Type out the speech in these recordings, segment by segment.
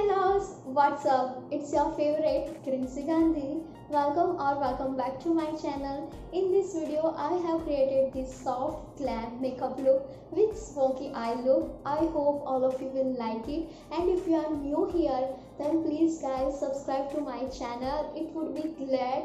Hi loves, what's up? It's your favorite Grincy Gandhi. Welcome back to my channel. In this video, I have created this soft glam makeup look with smoky eye look. I hope all of you will like it. And if you are new here, then please guys subscribe to my channel. It would be glad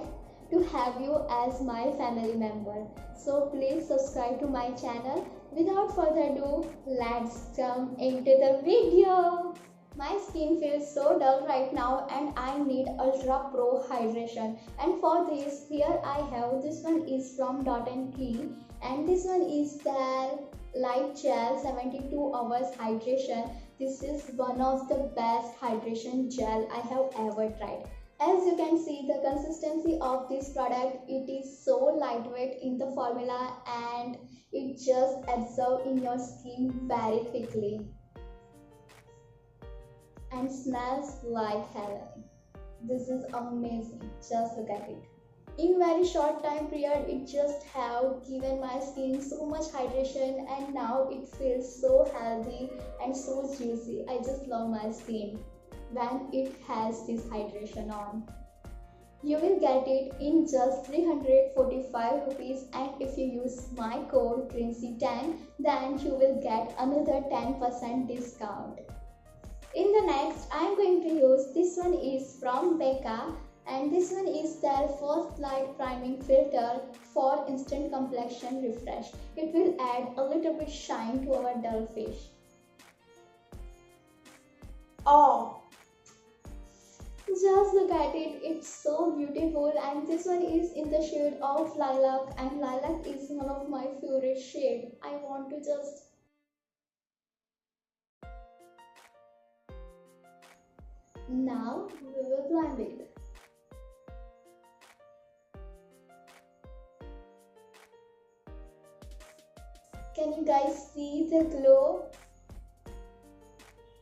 to have you as my family member. So please subscribe to my channel. Without further ado, let's jump into the video. My skin feels so dull right now and I need Ultra Pro Hydration, and for this here I have this one is from Dot and Key and this one is their Light Gel 72 hours hydration. This is one of the best hydration gel I have ever tried. As you can see the consistency of this product, it is so lightweight in the formula and it just absorbs in your skin very quickly and smells like heaven. This is amazing, just look at it. In very short time period, it just have given my skin so much hydration and now it feels so healthy and so juicy. I just love my skin when it has this hydration on. You will get it in just 345 rupees, and if you use my code GRINCY10 then you will get another 10% discount. In the next, I am going to use this one is from Becca and this one is their First Light Priming Filter for instant complexion refresh. It will add a little bit shine to our dull face. Oh, just look at it, it's so beautiful, and this one is in the shade of Lilac and Lilac is one of my favorite shade. I want to just now we will blend it. Can you guys see the glow?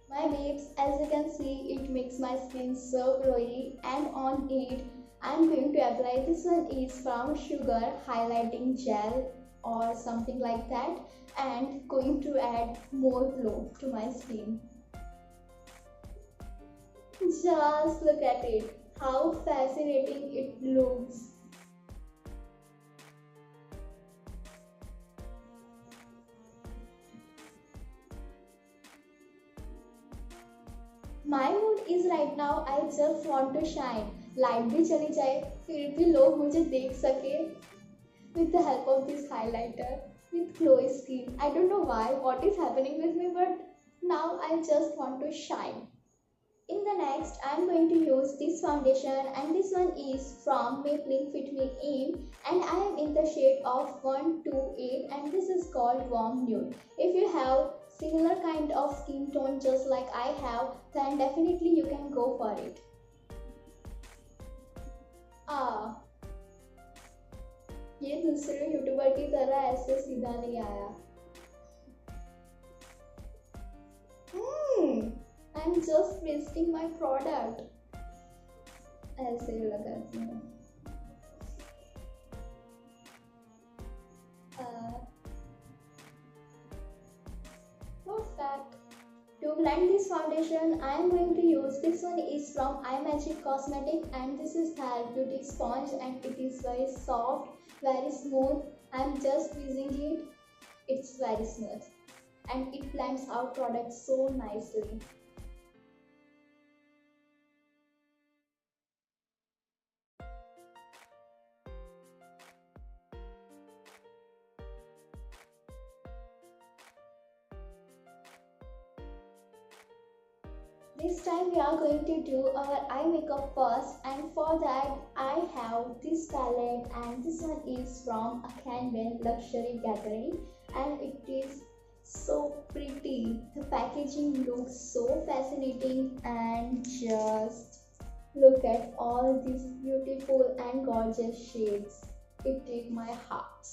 My babes, as you can see, it makes my skin so glowy, and on it I'm going to apply this one is from Sugar Highlighting Gel or something like that, and going to add more glow to my skin. Just look at it, how fascinating it looks. My mood is right now I just want to shine. Light भी चली जाए फिर भी लोग मुझे देख सके with the help of this highlighter with glowy skin. I don't know why, what is happening with me, but now I just want to shine. In the next, I am going to use this foundation and this one is from Maybelline Fit Me In and I am in the shade of 128 and this is called Warm Nude. If you have similar kind of skin tone just like I have, then definitely you can go for it. ये दूसरे YouTuber की तरह ऐसे सीधा नहीं आया. I'm just wasting my product. ऐसे लगाती हूँ. Perfect. To blend this foundation, I am going to use this one is from iMagic Cosmetic and this is their beauty sponge and it is very soft, very smooth. I am just using it. It's very smooth and it blends out product so nicely. This time we are going to do our eye makeup first, and for that I have this palette and this one is from Ucanbe Gathering and it is so pretty. The packaging looks so fascinating and just look at all these beautiful and gorgeous shades. It take my heart.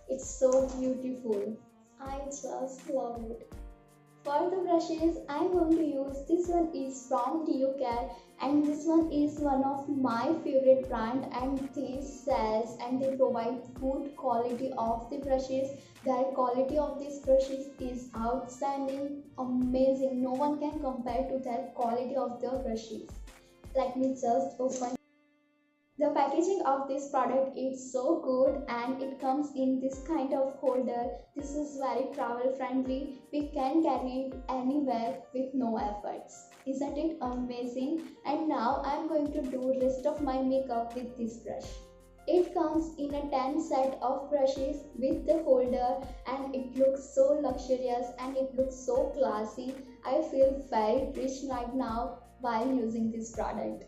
It's so beautiful. I just love it. For the brushes, I am going to use this one is from Care, and this one is one of my favorite brand, and they sells and they provide good quality of the brushes. Their quality of these brushes is outstanding, amazing. No one can compare to their quality of their brushes. Let me just open. The packaging of this product is so good and it comes in this kind of holder. This is very travel friendly. We can carry it anywhere with no efforts. Isn't it amazing? And now I am going to do rest of my makeup with this brush. It comes in a 10 set of brushes with the holder, and it looks so luxurious and it looks so classy. I feel very rich right now while using this product.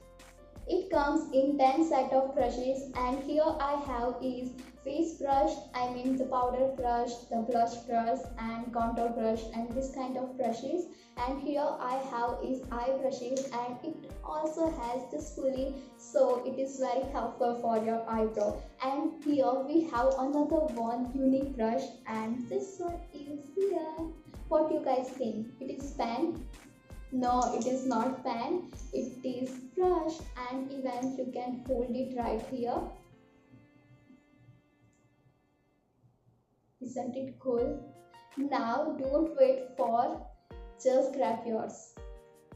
It comes in 10 set of brushes, and here I have is face brush, I mean the powder brush, the blush brush and contour brush and this kind of brushes, and here I have is eye brushes, and it also has this spoolie, so it is very helpful for your eyebrow. And here we have another one unique brush, and this one is here. What do you guys think? It is pen? No, it is not pen, it is brush, and even you can hold it right here. Isn't it cool? Now don't wait for, just grab yours.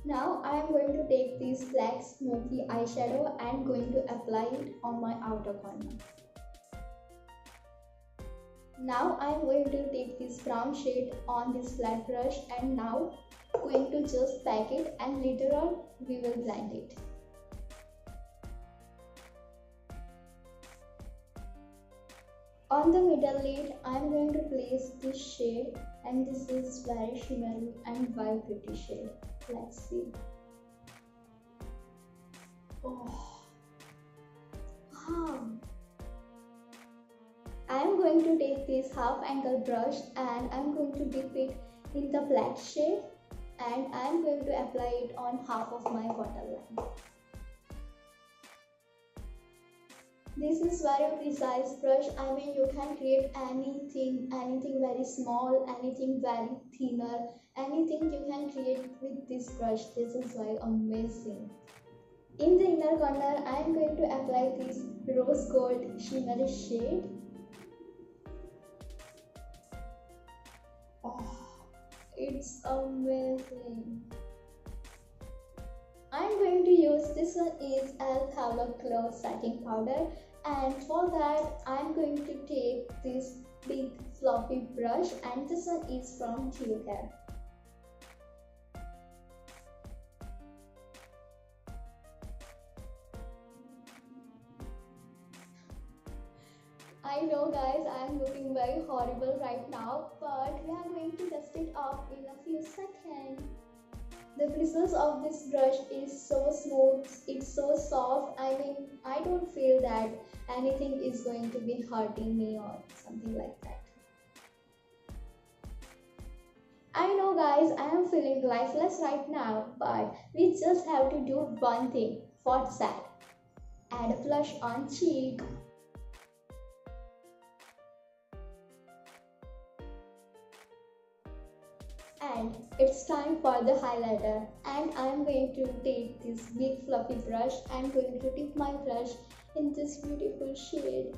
Now I am going to take this black smoky eyeshadow and going to apply it on my outer corner. Now I am going to take this brown shade on this flat brush, and now going to just pack it, and later on we will blend it. On the middle lid I am going to place this shade, and this is very shimmery and very pretty shade. Let's see. Oh, wow. I am going to take this half angle brush and I am going to dip it in the black shade, and I am going to apply it on half of my waterline. This is very precise brush. I mean, you can create anything very small, anything very thinner, anything you can create with this brush. This is very amazing. In the inner corner, I am going to apply this rose gold shimmery shade. Oh, it's amazing. I'm going to use this one is Eyeshadow Glow Setting Powder, and for that I'm going to take this big fluffy brush, and this one is from Care. I know guys, I am looking very horrible right now, but we are going to dust it off in a few seconds. The bristles of this brush is so smooth, it's so soft. I mean, I don't feel that anything is going to be hurting me or something like that. I know guys, I am feeling lifeless right now, but we just have to do one thing. What's that? Add a blush on cheek. And it's time for the highlighter, and I am going to take this big fluffy brush and going to dip my brush in this beautiful shade.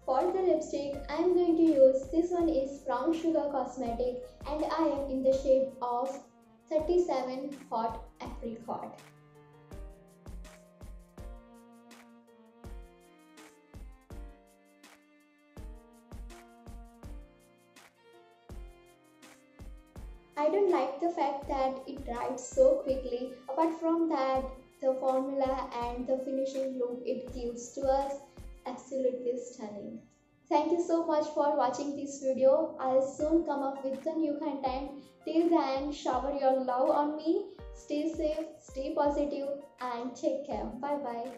For the lipstick, I am going to use this one is Brown Sugar Cosmetic, and I am in the shade of 37 Hot Apricot. I don't like the fact that it dries so quickly. Apart from that, the formula and the finishing look it gives to us, absolutely stunning. Thank you so much for watching this video. I'll soon come up with the new content. Till then, shower your love on me. Stay safe, stay positive, and take care. Bye bye.